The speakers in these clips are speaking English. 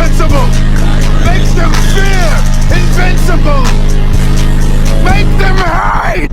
invincible. Make them fear. Invincible. Make them hide.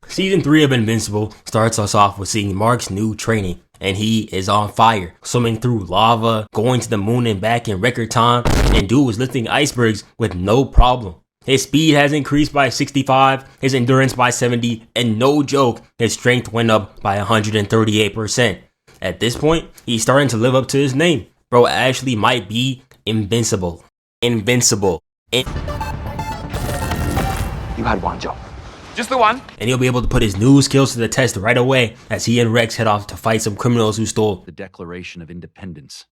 Season 3 of Invincible starts us off with seeing Mark's new training, and he is on fire, swimming through lava, going to the moon and back in record time, and dude was lifting icebergs with no problem. His speed has increased by 65, his endurance by 70, and no joke, his strength went up by 138%. At this point, he's starting to live up to his name. Bro actually might be invincible. Invincible. You had one job. Just the one. And he'll be able to put his new skills to the test right away as he and Rex head off to fight some criminals who stole the Declaration of Independence.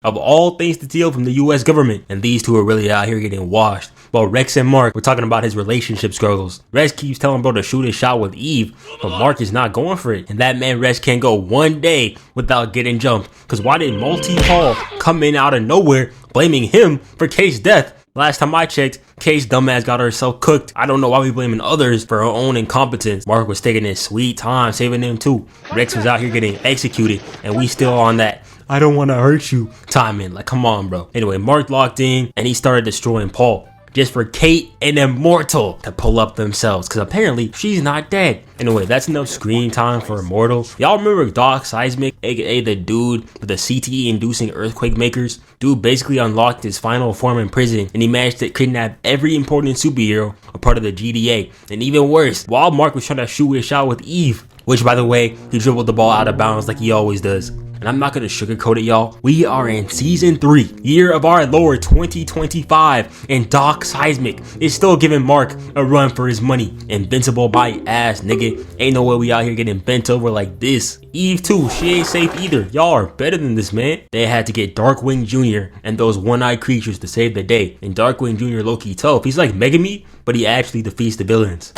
Of all things to steal from the US government, and these two are really out here getting washed. While Rex and Mark were talking about his relationship struggles. Rex keeps telling bro to shoot his shot with Eve, but Mark is not going for it. And that man Rex can't go one day without getting jumped. Cause why did Multi Paul come in out of nowhere blaming him for Kay's death? Last time I checked, Kay's dumbass got herself cooked. I don't know why we blaming others for her own incompetence. Mark was taking his sweet time saving them too. Rex was out here getting executed, and we still on that I don't want to hurt you timing. Like, come on, bro. Anyway, Mark locked in, and he started destroying Paul. Just for Kate and Immortal to pull up themselves, because apparently she's not dead. Anyway, that's enough screen time for Immortal. Y'all remember Noahsxz, aka the dude with the CTE inducing earthquake makers? Dude basically unlocked his final form in prison, and he managed to kidnap every important superhero a part of the GDA. And even worse, while Mark was trying to shoot his shot with Eve, which by the way, he dribbled the ball out of bounds like he always does. And I'm not gonna sugarcoat it, y'all. We are in season 3, year of our Lord 2025, and Noahsxz is still giving Mark a run for his money. Invincible by ass, nigga. Ain't no way we out here getting bent over like this. Eve too, she ain't safe either. Y'all are better than this, man. They had to get Darkwing Jr. and those one-eyed creatures to save the day. And Darkwing Jr. low-key tough. He's like Megami, but he actually defeats the villains.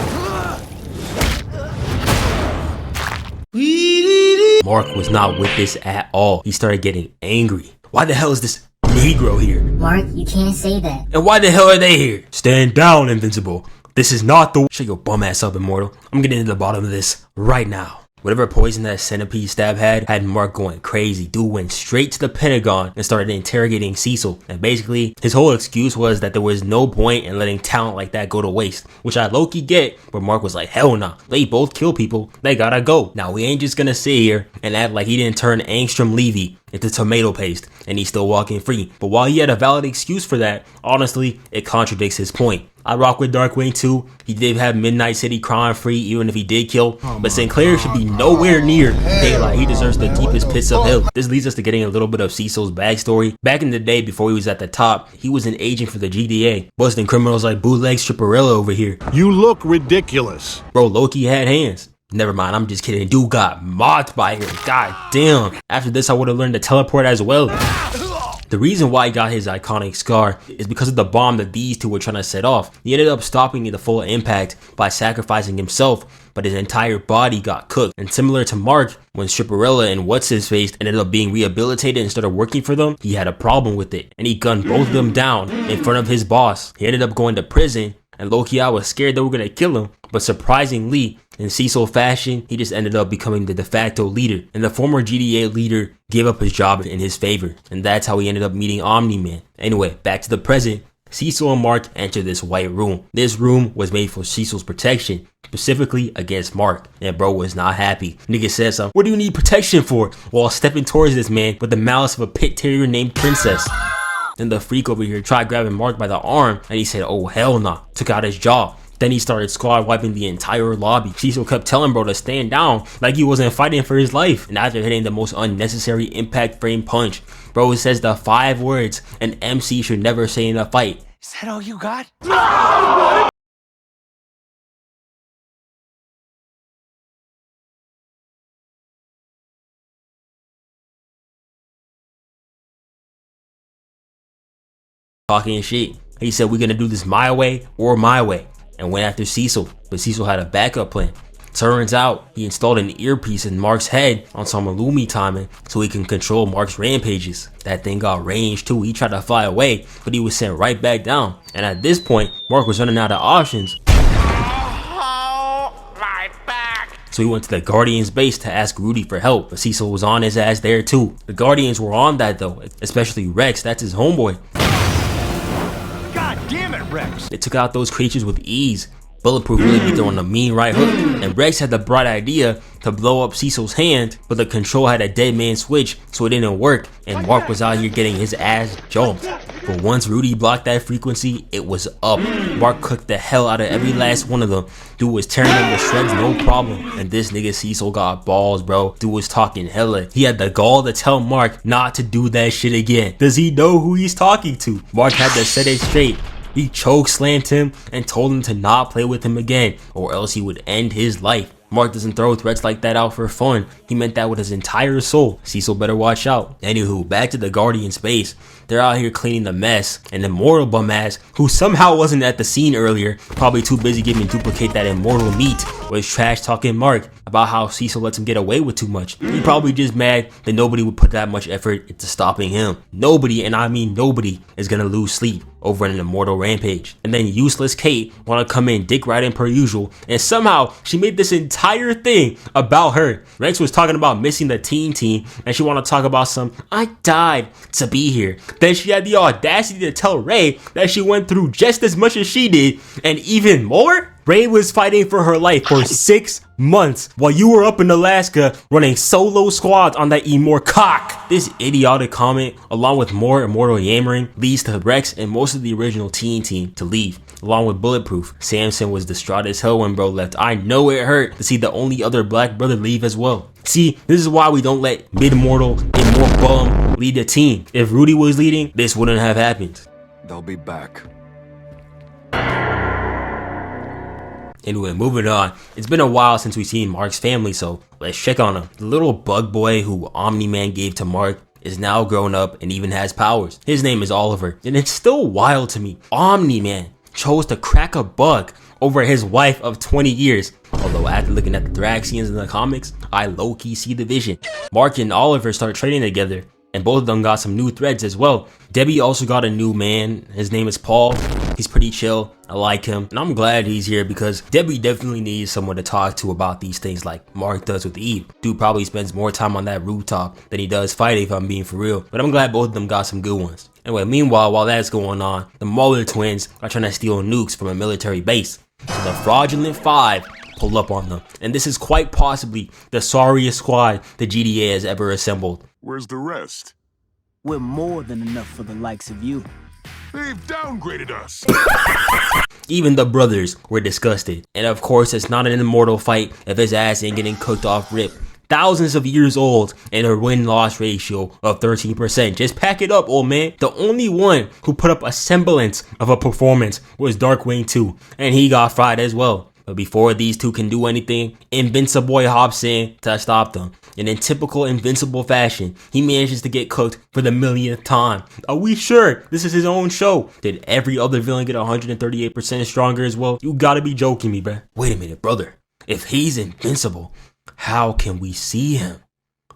Mark was not with this at all. He started getting angry. Why the hell is this Negro here? Mark, you can't say that. And why the hell are they here? Stand down, Invincible. This is not the... Shut your bum ass up, Immortal. I'm getting to the bottom of this right now. Whatever poison that centipede stab had Mark going crazy. Dude went straight to the Pentagon and started interrogating Cecil. And basically, his whole excuse was that there was no point in letting talent like that go to waste. Which I low-key get, but Mark was like, hell nah. They both kill people. They gotta go. Now, we ain't just gonna sit here and act like he didn't turn angstrom levy into tomato paste and he's still walking free. But while he had a valid excuse for that, honestly, it contradicts his point. I rock with Darkwing too. He did have Midnight City crime free even if he did kill, but Sinclair should be nowhere near daylight. He deserves the deepest pits of hell. This leads us to getting a little bit of Cecil's backstory. Back in the day before he was at the top, he was an agent for the GDA, busting criminals like bootleg Stripperella over here. You look ridiculous. Bro, Loki had hands. Never mind, I'm just kidding. Dude got mocked by her. God damn. After this, I would have learned to teleport as well. The reason why he got his iconic scar is because of the bomb that these two were trying to set off. He ended up stopping the full impact by sacrificing himself, but his entire body got cooked. And similar to Mark, when Stripperella and What's-His-Face ended up being rehabilitated and started working for them, he had a problem with it. And he gunned both of them down in front of his boss. He ended up going to prison, and low-key I was scared they were going to kill him. But surprisingly, in Cecil fashion, he just ended up becoming the de facto leader. And the former GDA leader gave up his job in his favor. And that's how he ended up meeting Omni-Man. Anyway, back to the present. Cecil and Mark enter this white room. This room was made for Cecil's protection, specifically against Mark. And bro was not happy. Nigga said something, what do you need protection for? While stepping towards this man with the malice of a pit terrier named Princess. Then the freak over here tried grabbing Mark by the arm and he said, oh hell nah, took out his jaw. Then he started squad wiping the entire lobby. Cecil kept telling bro to stand down like he wasn't fighting for his life. And after hitting the most unnecessary impact frame punch, bro says the 5 words an MC should never say in a fight. Is that all you got? Talking shit. He said we're gonna do this my way or my way. And went after Cecil, but Cecil had a backup plan. Turns out, he installed an earpiece in Mark's head on some Illumi timing so he can control Mark's rampages. That thing got range too. He tried to fly away, but he was sent right back down. And at this point, Mark was running out of options. Oh, my back. So so he went to the Guardians base to ask Rudy for help, but Cecil was on his ass there too. The Guardians were on that though, especially Rex, that's his homeboy. God damn it, Rex! They took out those creatures with ease. Bulletproof really be throwing a mean right hook, and Rex had the bright idea to blow up Cecil's hand, but the control had a dead man switch, so it didn't work, and Mark was out here getting his ass jumped. But once Rudy blocked that frequency, it was up. Mark cooked the hell out of every last one of them. Dude was tearing them to shreds, no problem. And this nigga Cecil got balls, bro. Dude was talking hella. He had the gall to tell Mark not to do that shit again. Does he know who he's talking to? Mark had to set it straight. He choke slammed him and told him to not play with him again, or else he would end his life. Mark doesn't throw threats like that out for fun. He meant that with his entire soul. Cecil better watch out. Anywho, back to the Guardian space. They're out here cleaning the mess, and Immortal bum ass, who somehow wasn't at the scene earlier, probably too busy giving duplicate that Immortal meat, was trash talking Mark about how Cecil lets him get away with too much. He probably just mad that nobody would put that much effort into stopping him. Nobody, and I mean nobody, is gonna lose sleep over an Immortal rampage. And then useless Kate wanna come in dick riding per usual, and somehow she made this entire thing about her. Rex was talking about missing the team, and she wanna talk about some I died to be here. Then she had the audacity to tell Ray that she went through just as much as she did, and even more. Ray was fighting for her life for 6 months while you were up in Alaska running solo squads on that Immor cock. This idiotic comment, along with more Immortal yammering, leads to Rex and most of the original team to leave, along with Bulletproof. Samson was distraught as hell when bro left. I know it hurt to see the only other black brother leave as well. See, this is why we don't let mid-mortal and more bum lead the team. If Rudy was leading, this wouldn't have happened. They'll be back. Anyway, moving on. It's been a while since we've seen Mark's family, so let's check on him. The little bug boy who Omni-Man gave to Mark is now grown up and even has powers. His name is Oliver, and it's still wild to me. Omni-Man chose to crack a bug over his wife of 20 years. Although after looking at the drag scenes in the comics, I low-key see the vision. Mark and Oliver start training together, and both of them got some new threads as well. Debbie also got a new man. His name is Paul. He's pretty chill. I like him, and I'm glad he's here because Debbie definitely needs someone to talk to about these things like Mark does with Eve. Dude probably spends more time on that rooftop than he does fighting, if I'm being for real. But I'm glad both of them got some good ones. Anyway, meanwhile, while that's going on, the Mauler twins are trying to steal nukes from a military base. So the Fraudulent Five pull up on them, and this is quite possibly the sorriest squad the GDA has ever assembled. Where's the rest? We're more than enough for the likes of you. They've downgraded us. Even the brothers were disgusted. And of course, it's not an immortal fight if his ass ain't getting cooked off rip. Thousands of years old and a win-loss ratio of 13%. Just pack it up, old man. The only one who put up a semblance of a performance was Darkwing 2, and he got fried as well. But before these two can do anything, Invincible hops in to stop them. And in typical Invincible fashion, he manages to get cooked for the millionth time. Are we sure this is his own show? Did every other villain get 138% stronger as well? You gotta be joking me, bruh. Wait a minute, brother. If he's invincible, how can we see him?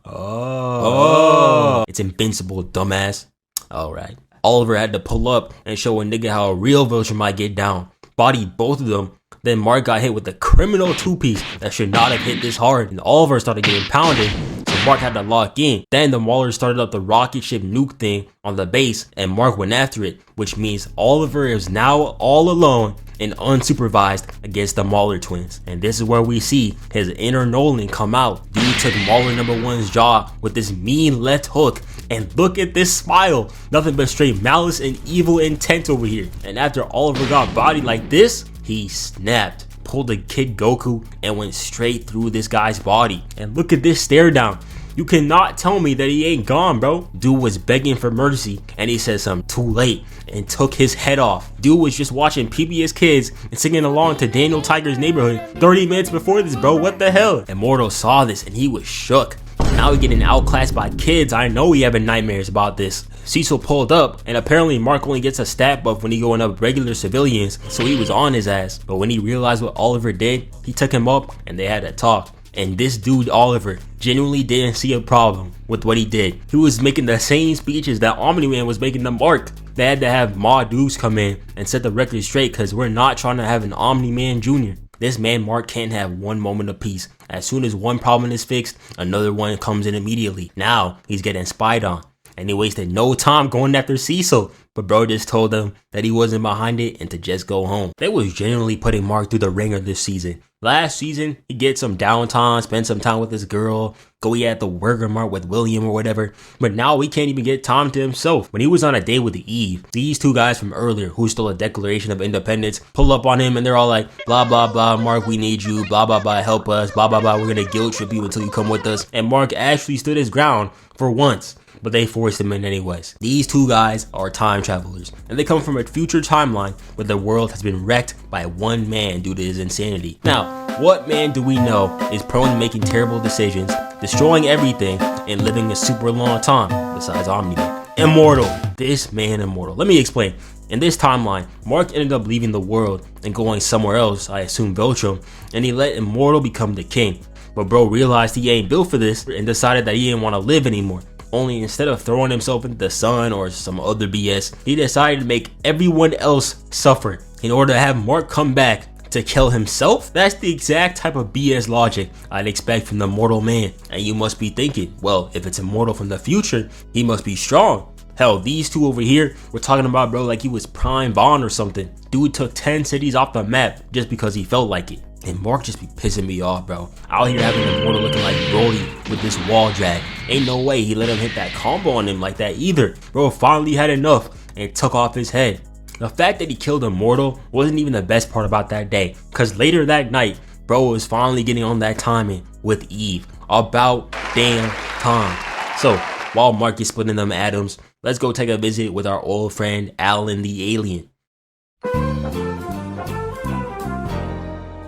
Oh. It's invincible, dumbass. Alright. Oliver had to pull up and show a nigga how a real villain might get down. Body both of them. Then Mark got hit with a criminal two-piece that should not have hit this hard, and Oliver started getting pounded, so Mark had to lock in. Then the Maulers started up the rocket ship nuke thing on the base, and Mark went after it, which means Oliver is now all alone and unsupervised against the Mauler twins. And this is where we see his inner Nolan come out. Dude took Mauler number 1's jaw with this mean left hook, and look at this smile. Nothing but straight malice and evil intent over here. And after Oliver got bodied like this, he snapped, pulled a Kid Goku, and went straight through this guy's body. And look at this stare down. You cannot tell me that he ain't gone, bro. Dude was begging for mercy, and he said something too late and took his head off. Dude was just watching PBS Kids and singing along to Daniel Tiger's Neighborhood 30 minutes before this, bro. What the hell? Immortal saw this and he was shook. Now he getting outclassed by kids. I know he having nightmares about this. Cecil pulled up, and apparently Mark only gets a stat buff when he going up regular civilians, so he was on his ass. But when he realized what Oliver did, he took him up and they had a talk. And this dude Oliver genuinely didn't see a problem with what he did. He was making the same speeches that Omni-Man was making to Mark. They had to have Ma Dukes come in and set the record straight because we're not trying to have an Omni-Man Jr. This man Mark can't have one moment of peace. As soon as one problem is fixed, another one comes in immediately. Now he's getting spied on, and he wasted no time going after Cecil. But bro just told them that he wasn't behind it and to just go home. They was genuinely putting Mark through the ringer this season. Last season, he get some downtime, spend some time with his girl, go eat at the Burger Mart with William or whatever. But now he can't even get time to himself. When he was on a date with Eve, these two guys from earlier who stole a Declaration of Independence pull up on him and they're all like, blah, blah, blah, Mark, we need you, blah, blah, blah, help us, blah, blah, blah, we're gonna guilt trip you until you come with us. And Mark actually stood his ground for once, but they forced him in anyways. These two guys are time travelers, and they come from a future timeline where the world has been wrecked by one man due to his insanity. Now, what man do we know is prone to making terrible decisions, destroying everything, and living a super long time besides Omni-Man? Immortal. This man immortal. Let me explain. In this timeline, Mark ended up leaving the world and going somewhere else, I assume Veltrum, and he let Immortal become the king. But bro realized he ain't built for this and decided that he didn't want to live anymore. Only instead of throwing himself into the sun or some other BS, he decided to make everyone else suffer in order to have Mark come back to kill himself. That's the exact type of BS logic I'd expect from the mortal man. And you must be thinking, well, if it's immortal from the future, he must be strong. Hell, these two over here were talking about bro like he was prime Bond or something. Dude took 10 cities off the map just because he felt like it. And Mark just be pissing me off, bro. Out here having Immortal looking like Brody with this wall drag. Ain't no way he let him hit that combo on him like that either. Bro finally had enough and took off his head. The fact that he killed Immortal wasn't even the best part about that day, cause later that night, bro was finally getting on that timing with Eve. About damn time. So, while Mark is splitting them atoms, let's go take a visit with our old friend Alan the Alien.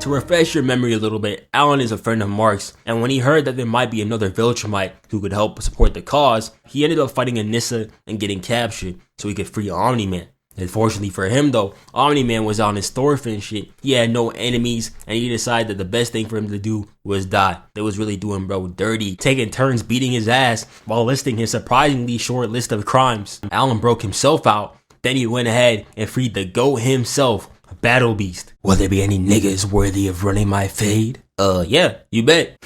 To refresh your memory a little bit, Alan is a friend of Mark's, and when he heard that there might be another Viltrumite who could help support the cause, he ended up fighting Anissa and getting captured so he could free Omni-Man. Unfortunately for him though, Omni-Man was on his Thorfinn shit. He had no enemies, and he decided that the best thing for him to do was die. They was really doing bro dirty, taking turns beating his ass while listing his surprisingly short list of crimes. Alan broke himself out, then he went ahead and freed the GOAT himself, Battle Beast. Will there be any niggas worthy of running my fade? Yeah, you bet.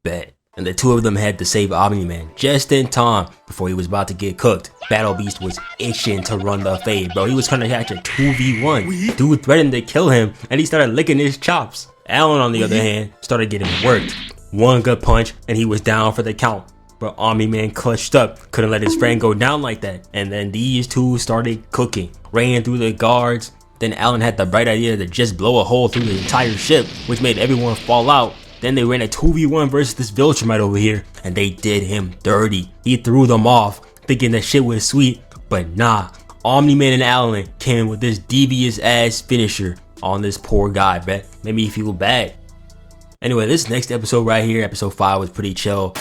Bet. And the two of them had to save Omni-Man just in time before he was about to get cooked. Battle Beast was itching to run the fade, bro. He was trying to catch a 2v1. Dude threatened to kill him, and he started licking his chops. Alan, on the other hand, started getting worked. One good punch, and he was down for the count. But Omni-Man clutched up, couldn't let his friend go down like that. And then these two started cooking, ran through the guards. Then Alan had the bright idea to just blow a hole through the entire ship, which made everyone fall out. Then they ran a 2v1 versus this Viltrumite over here, and they did him dirty. He threw them off, thinking that shit was sweet, but nah. Omni-Man and Alan came in with this devious ass finisher on this poor guy, bet. Made me feel bad. Anyway, this next episode right here, episode 5, was pretty chill.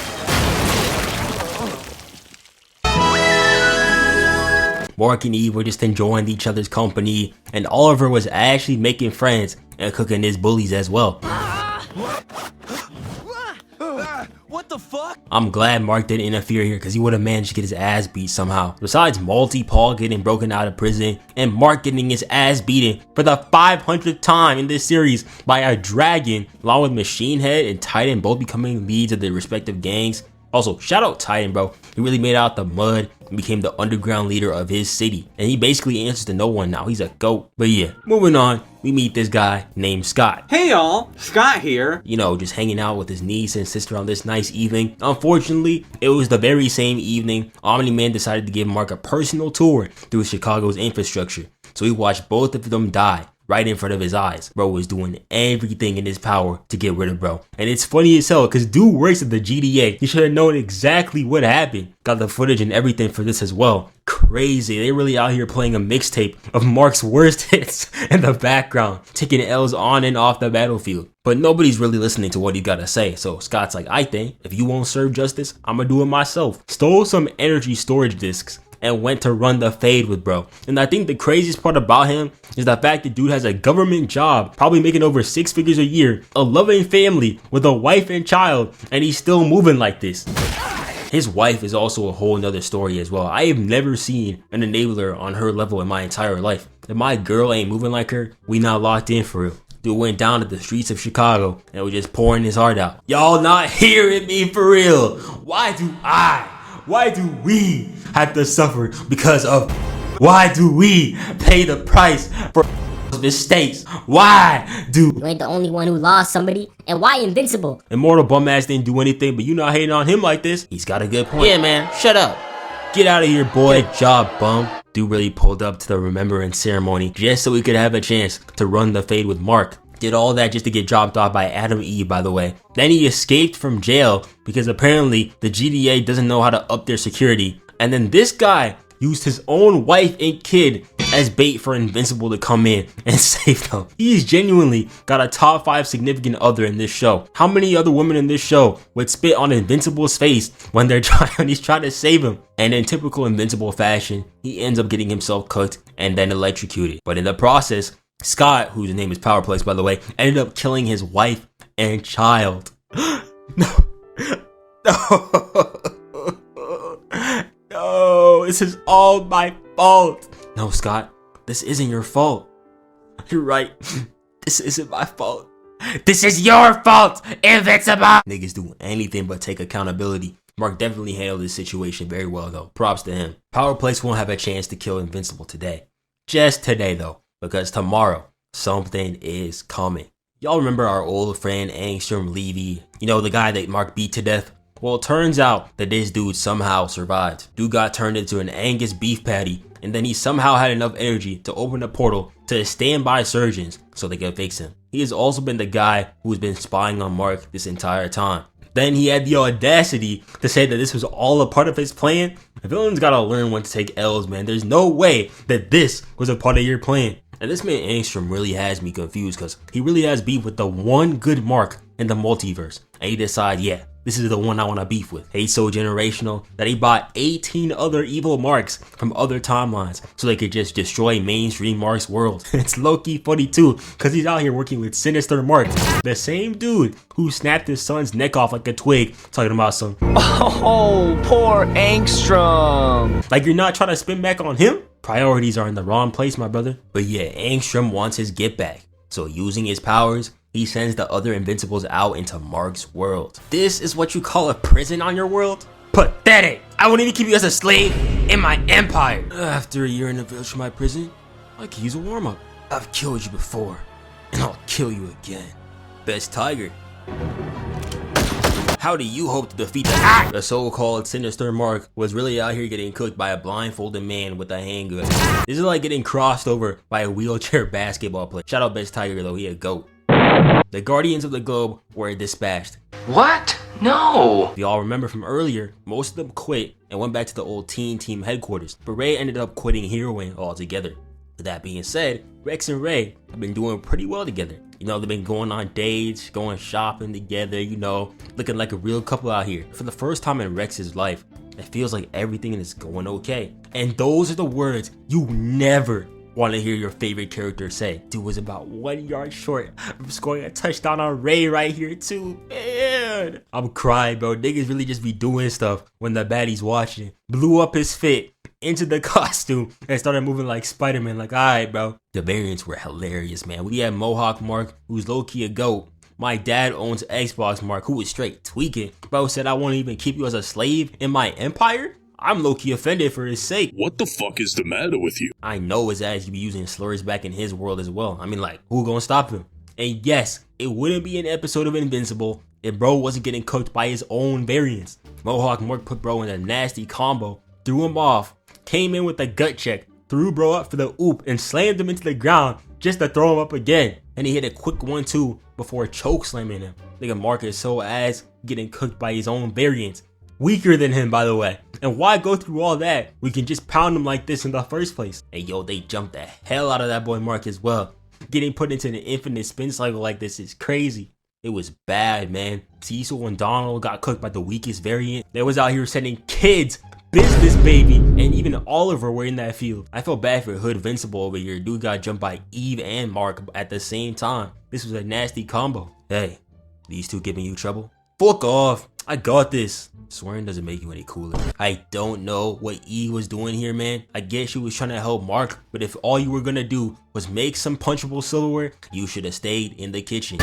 Mark and Eve were just enjoying each other's company, and Oliver was actually making friends and cooking his bullies as well. What the fuck? I'm glad Mark didn't interfere here because he would have managed to get his ass beat somehow. Besides Paul getting broken out of prison and Mark getting his ass beaten for the 500th time in this series by a dragon, along with Machine Head and Titan both becoming leads of their respective gangs. Also, shout out Titan, bro. He really made out the mud and became the underground leader of his city. And he basically answers to no one now. He's a GOAT. But yeah, moving on, we meet this guy named Scott. Hey y'all, Scott here. You know, just hanging out with his niece and sister on this nice evening. Unfortunately, it was the very same evening Omni-Man decided to give Mark a personal tour through Chicago's infrastructure. So he watched both of them die right in front of his eyes. Bro was doing everything in his power to get rid of bro. And it's funny as hell because dude works at the GDA. He should have known exactly what happened. Got the footage and everything for this as well. Crazy. They really out here playing a mixtape of Mark's worst hits in the background, taking L's on and off the battlefield. But nobody's really listening to what he gotta say. So Scott's like, I think if you won't serve justice, I'ma do it myself. Stole some energy storage discs and went to run the fade with bro. And I think the craziest part about him is the fact that dude has a government job, probably making over 6 figures a year, a loving family with a wife and child, and he's still moving like this. His wife is also a whole nother story as well. I have never seen an enabler on her level in my entire life. If my girl ain't moving like her, we not locked in for real. Dude went down to the streets of Chicago and was just pouring his heart out. Y'all not hearing me for real? Why do we have to suffer because of, why do we pay the price for mistakes? Why do You ain't the only one who lost somebody. And why Invincible? Immortal bum ass didn't do anything, but you not hating on him like this? He's got a good point. Yeah, man, shut up. Get out of here, boy. Good job, bum. Dude really pulled up to the remembrance ceremony just so he could have a chance to run the fade with Mark. Did all that just to get dropped off by Adam Eve, by the way. Then he escaped from jail because apparently the GDA doesn't know how to up their security. And then this guy used his own wife and kid as bait for Invincible to come in and save them. He's genuinely got a top 5 significant other in this show. How many other women in this show would spit on Invincible's face when he's trying to save him? And in typical Invincible fashion, he ends up getting himself cooked and then electrocuted. But in the process, Scott, whose name is Powerplace by the way, ended up killing his wife and child. No, this is all my fault. No, Scott, this isn't your fault. You're right. This isn't my fault. This is your fault, Invincible. Niggas do anything but take accountability. Mark definitely handled this situation very well though. Props to him. Powerplace won't have a chance to kill Invincible today. Just today though, because tomorrow something is coming. Y'all remember our old friend Angstrom Levy? You know, the guy that Mark beat to death? Well, it turns out that this dude somehow survived. Dude got turned into an Angus beef patty, and then he somehow had enough energy to open a portal to his standby surgeons so they could fix him. He has also been the guy who's been spying on Mark this entire time. Then he had the audacity to say that this was all a part of his plan. The villain's gotta learn when to take L's, man. There's no way that this was a part of your plan. And this man Angstrom really has me confused because he really has beef with the one good Mark in the multiverse. And he decides, yeah, this is the one I want to beef with. He's so generational that he bought 18 other evil Marks from other timelines so they could just destroy mainstream Mark's world. It's low-key funny too because he's out here working with Sinister Mark, the same dude who snapped his son's neck off like a twig, talking about some, Oh, poor Angstrom. like you're not trying to spin back on him? Priorities are in the wrong place, my brother. But yeah, Angstrom wants his get back. So using his powers, he sends the other Invincibles out into Mark's world. This is what you call a prison on your world? Pathetic! I won't even keep you as a slave in my empire! After a year in the village from my prison, I can use a warm-up. I've killed you before, and I'll kill you again. Best Tiger. How do you hope to defeat the so-called Sinister Mark was really out here getting cooked by a blindfolded man with a handgun? This is like getting crossed over by a wheelchair basketball player. Shout out Best Tiger though, he a GOAT. The Guardians of the Globe were dispatched. What? No. If y'all remember from earlier, most of them quit and went back to the old Teen Team headquarters, but Ray ended up quitting Heroine altogether. With that being said, Rex and Ray have been doing pretty well together. You know, they've been going on dates, going shopping together, you know, looking like a real couple out here. For the first time in Rex's life, it feels like everything is going okay. And those are the words you never want to hear your favorite character say. Dude was about 1 yard short of scoring a touchdown on Ray right here too. Man, I'm crying, bro. Niggas really just be doing stuff when the baddie's watching. Blew up his fit into the costume and started moving like Spider-Man. Like, alright, bro. The variants were hilarious, man. We had Mohawk Mark, who's low-key a GOAT. My dad owns Xbox Mark, who was straight tweaking. Bro said, I won't even keep you as a slave in my empire? I'm low-key offended for his sake. What the fuck is the matter with you? I know his ass be using slurs back in his world as well. I mean, like, who gonna stop him? And yes, it wouldn't be an episode of Invincible if bro wasn't getting cooked by his own variants. Mohawk Mark put bro in a nasty combo, threw him off, came in with a gut check, threw bro up for the oop, and slammed him into the ground just to throw him up again. And he hit a quick 1-2 before choke slamming him. Nigga Mark is so ass getting cooked by his own variants. Weaker than him, by the way. And why go through all that? We can just pound him like this in the first place. And yo, they jumped the hell out of that boy Mark as well. Getting put into an infinite spin cycle like this is crazy. It was bad, man. Cecil and Donald got cooked by the weakest variant. They was out here sending kids, business baby, and even Oliver were in that field. I felt bad for Hood Invincible over here. Dude got jumped by Eve and Mark at the same time. This was a nasty combo. Hey, these two giving you trouble? Fuck off. I got this. Swearing doesn't make you any cooler. I don't know what E was doing here, man. I guess she was trying to help Mark, but if all you were gonna do was make some punchable silverware, you should have stayed in the kitchen.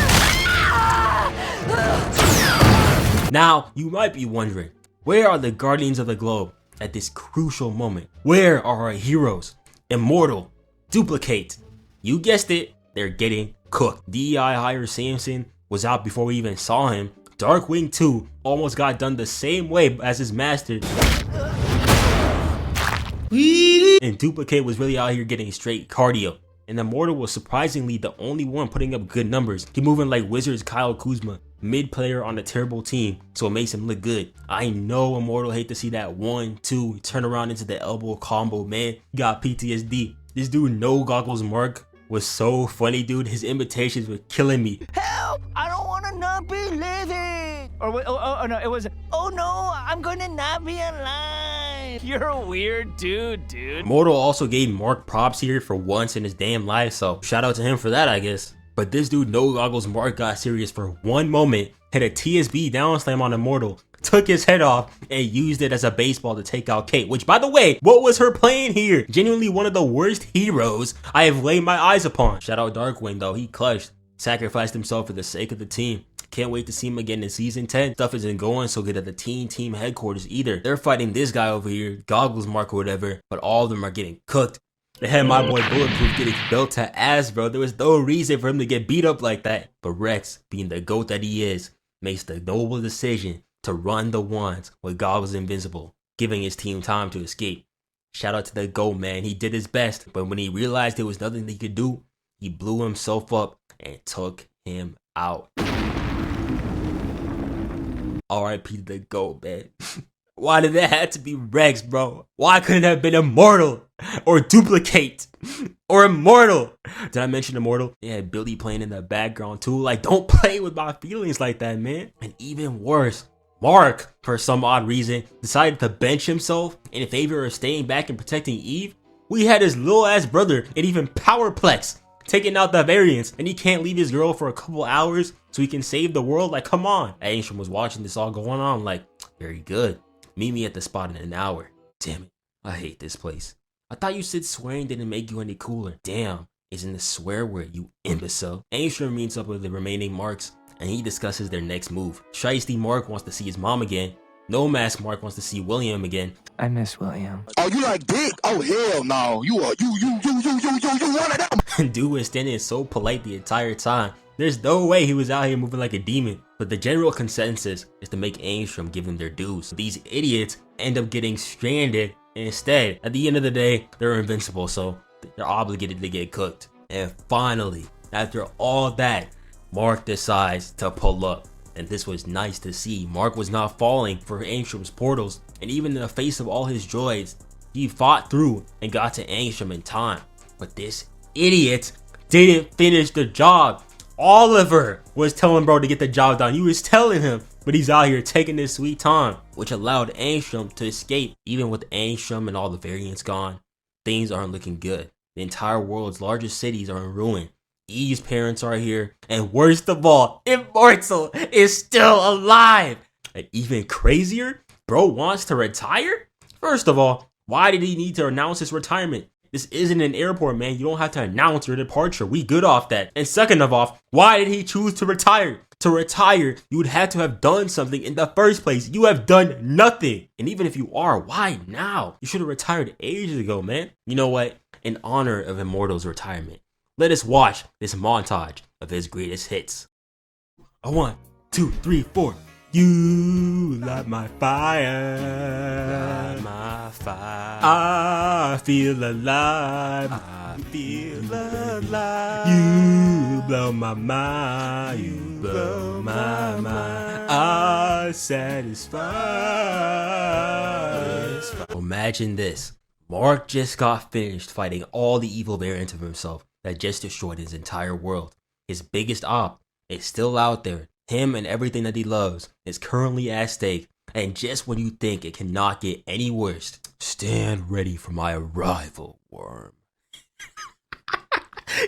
Now, you might be wondering, where are the Guardians of the Globe at this crucial moment? Where are our heroes? Immortal, Duplicate. You guessed it, they're getting cooked. DEI hire Samson was out before we even saw him. Darkwing 2 almost got done the same way as his master. And Duplicate was really out here getting straight cardio. And Immortal was surprisingly the only one putting up good numbers. He moving like Wizards Kyle Kuzma, mid player on a terrible team, so it makes him look good. I know Immortal hate to see that 1-2 turn around into the elbow combo, man. He got PTSD. This dude No Goggles Mark was so funny, dude. His imitations were killing me. Help! I don't want to not be living. Or wait, oh no, it was, oh no, I'm going to not be alive. You're a weird dude. Immortal also gave Mark props here for once in his damn life, so shout out to him for that, I guess. But this dude No Goggles Mark got serious for one moment, hit a TSB down slam on Immortal, took his head off, and used it as a baseball to take out Kate. Which, by the way, what was her playing here? Genuinely one of the worst heroes I have laid my eyes upon. Shout out Darkwing though, he clutched. Sacrificed himself for the sake of the team. Can't wait to see him again in season 10. Stuff isn't going so good at the team headquarters either. They're fighting this guy over here, Goggles Mark or whatever, but all of them are getting cooked. They had my boy Bulletproof getting belt to ass, bro. There was no reason for him to get beat up like that. But Rex, being the GOAT that he is, makes the noble decision to run the ones with Goggles Invincible, giving his team time to escape. Shout out to the GOAT, man. He did his best, but when he realized there was nothing he could do, he blew himself up and took him out. R.I.P. to the GOAT, man. Why did that have to be Rex, bro? Why couldn't it have been Immortal? Or Duplicate? Or Immortal? Did I mention Immortal? Yeah, Billy playing in the background too. Like, don't play with my feelings like that, man. And even worse, Mark, for some odd reason, decided to bench himself in favor of staying back and protecting Eve. We had his little ass brother and even Powerplex taking out the variants, and he can't leave his girl for a couple hours so he can save the world. Like, come on. Angstrom was watching this all going on like, very good. Meet me at the spot in an hour. Damn it, I hate this place. I thought you said swearing didn't make you any cooler. Damn, isn't the swear word, you imbecile. Angstrom meets up with the remaining Marks, and he discusses their next move. Shiesty Mark wants to see his mom again. Noahsxz Mark wants to see William again. I miss William. Oh, you like dick? Oh, hell no. You are, you one of them. Dude was standing so polite the entire time. There's no way he was out here moving like a demon. But the general consensus is to make Angstrom give them their dues. These idiots end up getting stranded instead. At the end of the day, they're invincible, so they're obligated to get cooked. And finally, after all that, Mark decides to pull up. And this was nice to see. Mark was not falling for Angstrom's portals. And even in the face of all his joys, he fought through and got to Angstrom in time. But this idiot didn't finish the job. Oliver was telling bro to get the job done. He was telling him, but he's out here taking his sweet time, which allowed Angstrom to escape. Even with Angstrom and all the variants gone, things aren't looking good. The entire world's largest cities are in ruin. Eve's parents are here, and worst of all, Immortal is still alive. And even crazier, bro wants to retire? First of all, why did he need to announce his retirement? This isn't an airport, man. You don't have to announce your departure. We good off that. And second of all, why did he choose to retire? To retire, you would have to have done something in the first place. You have done nothing. And even if you are, why now? You should have retired ages ago, man. You know what? In honor of Immortal's retirement, let us watch this montage of his greatest hits. 1, 2, 3, 4. You light my fire. Light my fire. I feel alive. I feel alive. You blow my mind. You blow my mind. I satisfied. Imagine this. Mark just got finished fighting all the evil variants of himself that just destroyed his entire world. His biggest op is still out there. Him and everything that he loves is currently at stake, and just when you think it cannot get any worse, stand ready for my arrival, worm.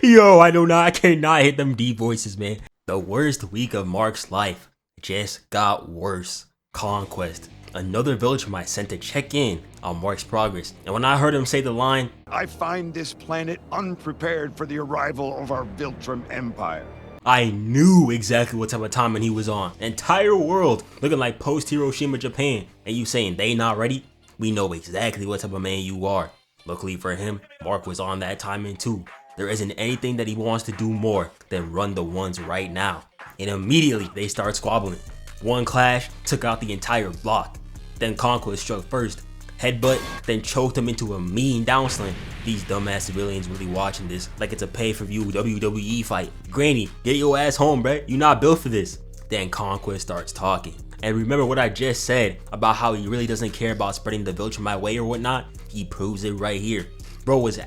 Yo, I cannot hit them deep voices, man. The worst week of Mark's life just got worse. Conquest. Another villager might sent to check in on Mark's progress, and when I heard him say the line, I find this planet unprepared for the arrival of our Viltrum Empire. I knew exactly what type of timing he was on. Entire world looking like post-Hiroshima Japan, and you saying they not ready? We know exactly what type of man you are. Luckily for him, Mark was on that timing too. There isn't anything that he wants to do more than run the ones right now. And immediately they start squabbling. One clash took out the entire block. Then Conquest struck first, headbutt, then choked him into a mean downslam. These dumbass civilians really watching this like it's a pay-per-view WWE fight. Granny, get your ass home, bruh. You not built for this. Then Conquest starts talking. And remember what I just said about how he really doesn't care about spreading the Viltrum my way or whatnot? He proves it right here. Bro was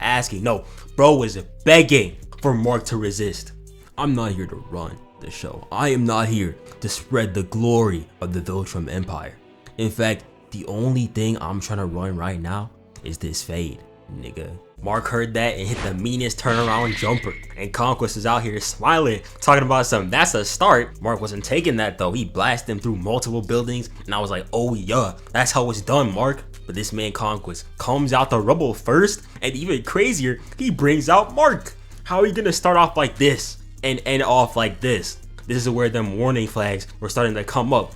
begging for Mark to resist. I'm not here to run the show. I am not here to spread the glory of the Viltrum Empire. In fact, the only thing I'm trying to run right now is this fade, nigga. Mark heard that and hit the meanest turnaround jumper. And Conquest is out here smiling, talking about something. That's a start. Mark wasn't taking that though. He blasted him through multiple buildings. And I was like, oh yeah, that's how it's done, Mark. But this man Conquest comes out the rubble first. And even crazier, he brings out Mark. How are you gonna start off like this and end off like this? This is where them warning flags were starting to come up.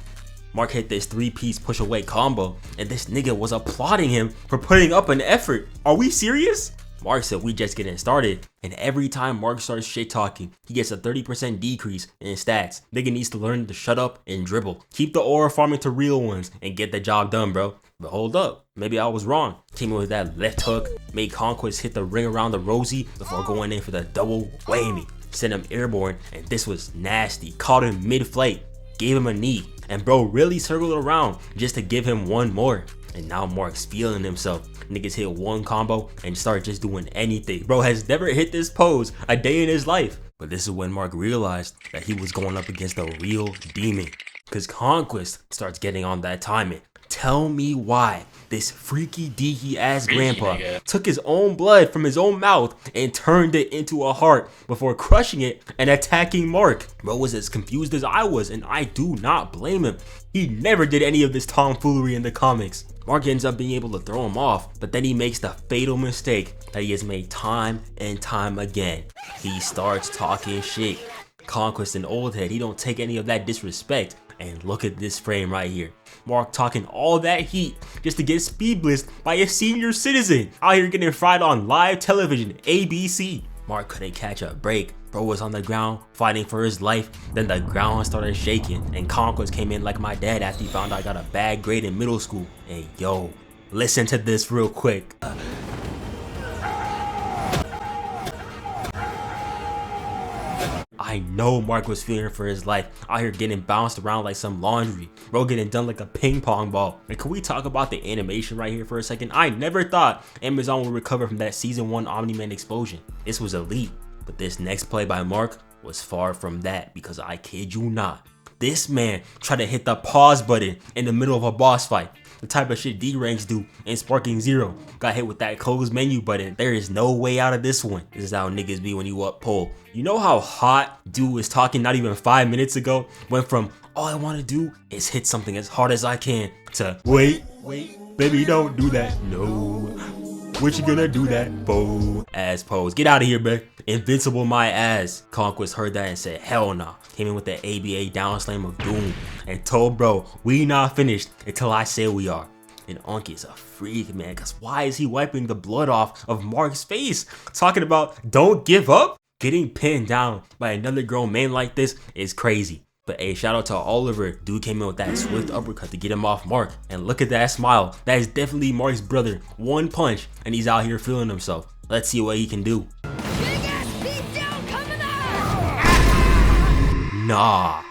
Mark hit this 3-piece push away combo, and this nigga was applauding him for putting up an effort. Are we serious? Mark said we just getting started, and every time Mark starts shit talking, he gets a 30% decrease in stats. Nigga needs to learn to shut up and dribble. Keep the aura farming to real ones and get the job done, bro. But hold up, maybe I was wrong. Came in with that left hook, made Conquest hit the ring around the Rosie before going in for the double whammy. Sent him airborne, and this was nasty. Caught him mid-flight, gave him a knee, and bro really circled around just to give him one more. And now Mark's feeling himself. Niggas hit one combo and start just doing anything. Bro has never hit this pose a day in his life. But this is when Mark realized that he was going up against a real demon. Cause Conquest starts getting on that timing. Tell me why this freaky deaky ass grandpa took his own blood from his own mouth and turned it into a heart before crushing it and attacking Mark. Bro was as confused as I was, and I do not blame him. He never did any of this tomfoolery in the comics. Mark ends up being able to throw him off, but then he makes the fatal mistake that he has made time and time again. He starts talking shit. Conquest and old head, he don't take any of that disrespect. And look at this frame right here. Mark talking all that heat just to get speed blitzed by a senior citizen out here getting fried on live television, ABC. Mark couldn't catch a break. Bro was on the ground fighting for his life. Then the ground started shaking and Conquest came in like my dad after he found out I got a bad grade in middle school. And yo, listen to this real quick. I know Mark was fearing for his life, out here getting bounced around like some laundry. Bro getting done like a ping pong ball. And can we talk about the animation right here for a second? I never thought Amazon would recover from that season 1 Omni-Man explosion. This was elite. But this next play by Mark was far from that, because I kid you not, this man tried to hit the pause button in the middle of a boss fight. The type of shit D-ranks do in Sparking Zero. Got hit with that close menu button. There is no way out of this one. This is how niggas be when you up pole. You know how hot dude was talking not even 5 minutes ago? Went from all I want to do is hit something as hard as I can to wait, baby don't do that, no. What you gonna do that for? Ass pose. Get out of here, bro. Invincible my ass. Conquest heard that and said, hell nah. Came in with the ABA down slam of doom and told bro, we not finished until I say we are. And Unc is a freak, man, cause why is he wiping the blood off of Mark's face? Talking about don't give up? Getting pinned down by another grown man like this is crazy. But hey, shout out to Oliver. Dude came in with that swift uppercut to get him off Mark. And look at that smile. That is definitely Mark's brother. One punch and he's out here feeling himself. Let's see what he can do. Nah.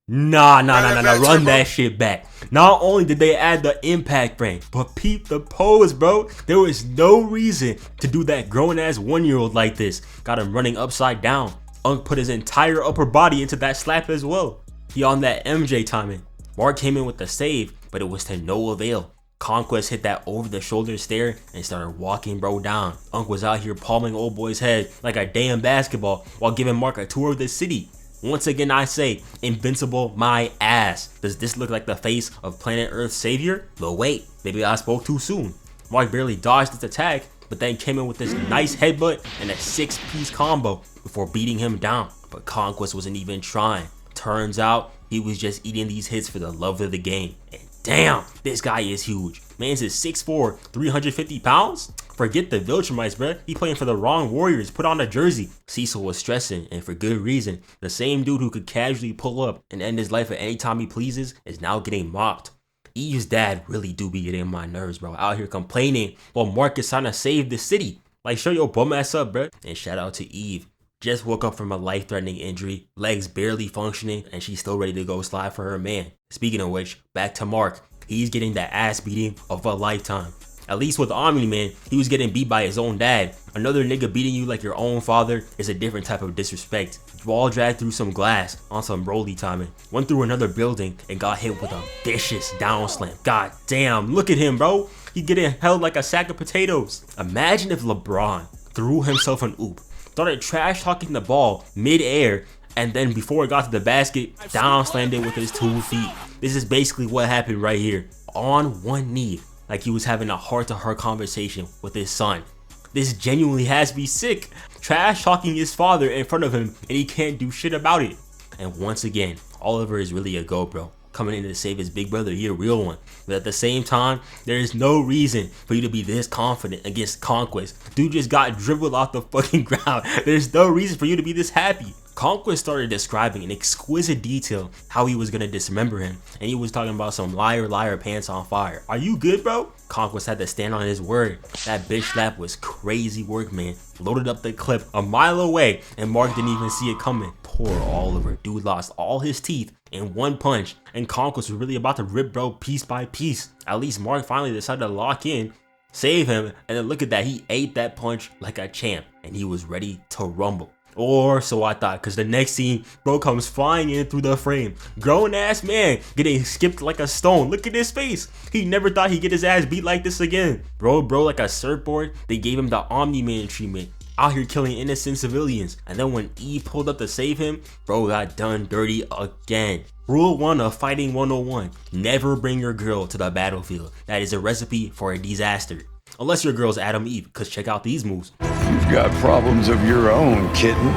Run that shit back. Not only did they add the impact frame, but peep the pose, bro. There was no reason to do that grown ass 1-year-old like this. Got him running upside down. Unc put his entire upper body into that slap as well. He on that MJ timing. Mark came in with the save, but it was to no avail. Conquest hit that over the shoulder stare and started walking bro down. Unc was out here palming old boy's head like a damn basketball while giving Mark a tour of the city. Once again I say, Invincible my ass. Does this look like the face of planet Earth's savior? But wait, maybe I spoke too soon. Mark barely dodged this attack, but then came in with this nice headbutt and a 6-piece combo before beating him down. But Conquest wasn't even trying. Turns out he was just eating these hits for the love of the game. And damn, this guy is huge. Man's is 6'4", 350 pounds? Forget the Viltrumites, bruh. He playing for the wrong Warriors. Put on a jersey. Cecil was stressing, and for good reason. The same dude who could casually pull up and end his life at any time he pleases is now getting mocked. Eve's dad really do be getting on my nerves, bro. Out here complaining while Mark is trying to save the city. Like, show your bum ass up, bruh. And shout out to Eve. Just woke up from a life-threatening injury, legs barely functioning, and she's still ready to go slide for her man. Speaking of which, back to Mark. He's getting the ass beating of a lifetime. At least with Omni-Man, he was getting beat by his own dad. Another nigga beating you like your own father is a different type of disrespect. Wall dragged through some glass on some Broly timing. Went through another building and got hit with a vicious down slam. God damn, look at him, bro. He getting held like a sack of potatoes. Imagine if LeBron threw himself an oop, started trash talking the ball mid-air, and then before it got to the basket, down slammed it with his 2 feet. This is basically what happened right here. On one knee, like he was having a heart-to-heart conversation with his son. This genuinely has to be sick. Trash talking his father in front of him, and he can't do shit about it. And once again, Oliver is really a GOAT, bro. Coming in to save his big brother, he a real one. But at the same time, there is no reason for you to be this confident against Conquest. Dude just got dribbled off the fucking ground. There's no reason for you to be this happy. Conquest started describing in exquisite detail how he was gonna dismember him, and he was talking about some liar liar pants on fire. Are you good, bro? Conquest had to stand on his word. That bitch slap was crazy work, man. Loaded up the clip a mile away, and Mark didn't even see it coming. Poor Oliver. Dude lost all his teeth in one punch, and Conquest was really about to rip bro piece by piece. At least Mark finally decided to lock in, save him, and then look at that. He ate that punch like a champ, and he was ready to rumble. Or so I thought, because the next scene, bro comes flying in through the frame. Grown ass man getting skipped like a stone. Look at his face. He never thought he'd get his ass beat like this again. Bro like a surfboard. They gave him the Omni-Man treatment. Out here killing innocent civilians. And then when E pulled up to save him, bro got done dirty again. Rule 1 of Fighting 101. Never bring your girl to the battlefield. That is a recipe for a disaster. Unless your girl's Adam Eve, because check out these moves. You've got problems of your own, kitten.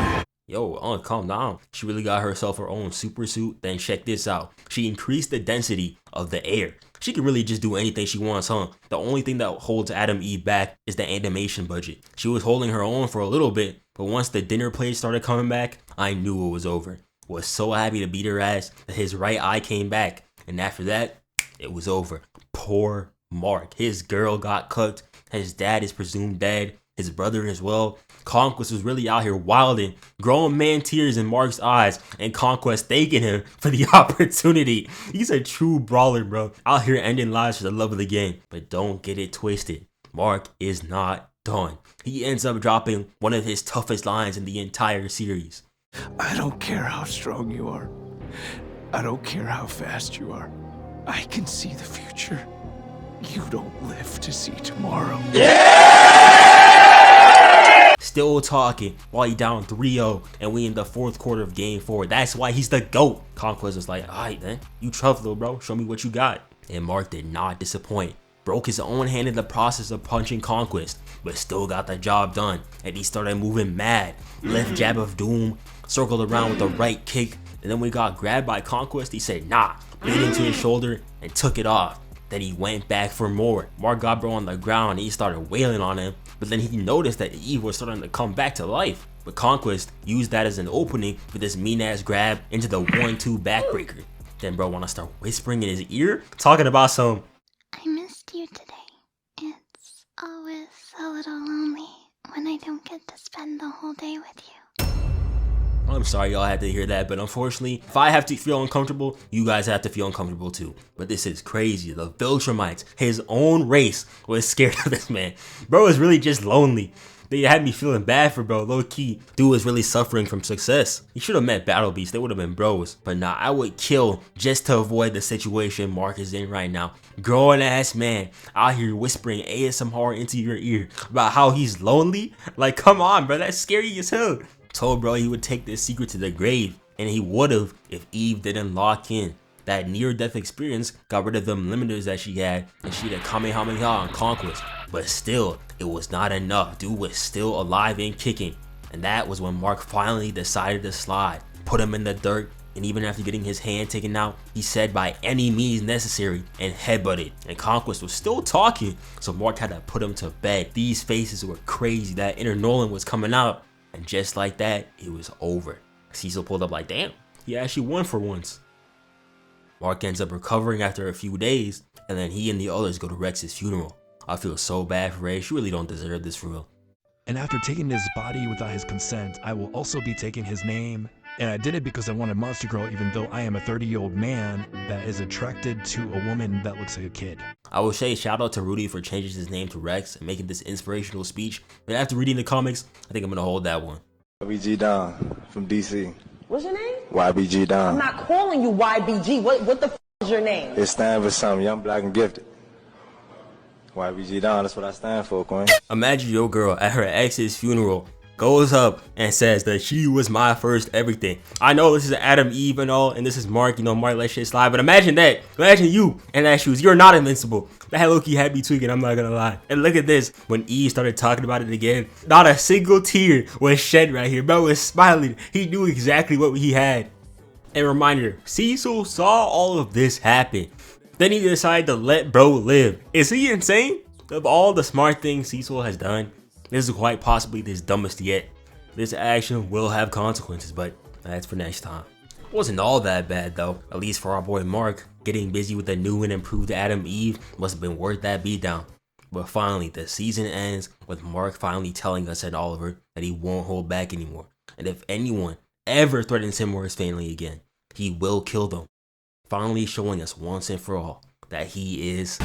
Yo, calm down. She really got herself her own super suit. Then check this out. She increased the density of the air. She can really just do anything she wants, huh? The only thing that holds Adam Eve back is the animation budget. She was holding her own for a little bit, but once the dinner plates started coming back, I knew it was over. Was so happy to beat her ass that his right eye came back. And after that, it was over. Poor Mark. His girl got cooked. His dad is presumed dead. His brother as well. Conquest was really out here wilding. Grown man tears in Mark's eyes. And Conquest thanking him for the opportunity. He's a true brawler, bro. Out here ending lives for the love of the game. But don't get it twisted. Mark is not done. He ends up dropping one of his toughest lines in the entire series. I don't care how strong you are. I don't care how fast you are. I can see the future. You don't live to see tomorrow. Still talking while he down 3-0 and we in the 4th quarter of game 4. That's why he's the GOAT. Conquest was like, alright then, you tough little bro, show me what you got. And Mark did not disappoint. Broke his own hand in the process of punching Conquest, but still got the job done. And he started moving mad. Left jab of doom, circled around with the right kick, and then when he got grabbed by Conquest, he said nah, laid into his shoulder and took it off. Then he went back for more. Mark got bro on the ground and he started wailing on him, but then he noticed that Eve was starting to come back to life. But Conquest used that as an opening for this mean ass grab into the 1-2 backbreaker. Then bro wanna start whispering in his ear, talking about some, I missed you today. It's always a little lonely when I don't get to spend the whole day with you. I'm sorry y'all had to hear that, but unfortunately, if I have to feel uncomfortable, you guys have to feel uncomfortable too. But this is crazy. The Viltrumites, his own race, was scared of this man. Bro is really just lonely. They had me feeling bad for bro, low key. Dude was really suffering from success. He should have met Battle Beast, they would have been bros. But nah, I would kill just to avoid the situation Mark is in right now. Grown ass man out here whispering ASMR into your ear about how he's lonely. Like, come on bro, that's scary as hell. Told bro he would take this secret to the grave. and he would've if Eve didn't lock in. That near-death experience got rid of them limiters that she had, and she had Kamehameha on Conquest. But still, it was not enough. Dude was still alive and kicking. And that was when Mark finally decided to slide, put him in the dirt, and even after getting his hand taken out, he said by any means necessary and headbutted. And Conquest was still talking, so Mark had to put him to bed. These faces were crazy. That inner Nolan was coming out, and just like that, it was over. Cecil pulled up like, damn, he actually won for once. Mark ends up recovering after a few days, and then he and the others go to Rex's funeral. I feel so bad for Ray. She really don't deserve this for real. And after taking his body without his consent, I will also be taking his name. And I did it because I wanted Monster Girl, even though I am a 30-year-old man that is attracted to a woman that looks like a kid. I will say shout out to Rudy for changing his name to Rex and making this inspirational speech. But after reading the comics, I think I'm gonna hold that one. YBG Don from DC. What's your name? YBG Don. I'm not calling you YBG. What the f is your name? It stands for something. Young, black, and gifted. YBG Don, that's what I stand for, Queen. Imagine your girl at her ex's funeral goes up and says that she was my first everything. I know this is Adam, Eve, and all, and this is Mark. You know, Mark let shit slide. But imagine that. Imagine you in that shoes. You're not invincible. That low-key had me tweaking, I'm not gonna lie. And look at this. When Eve started talking about it again, not a single tear was shed right here. Bro was smiling. He knew exactly what he had. And reminder, Cecil saw all of this happen. Then he decided to let bro live. Is he insane? Of all the smart things Cecil has done, this is quite possibly his dumbest yet. This action will have consequences, but that's for next time. It wasn't all that bad though, at least for our boy Mark. Getting busy with the new and improved Adam Eve must have been worth that beatdown. But finally, the season ends with Mark finally telling us and Oliver that he won't hold back anymore. And if anyone ever threatens him or his family again, he will kill them. Finally showing us once and for all that he is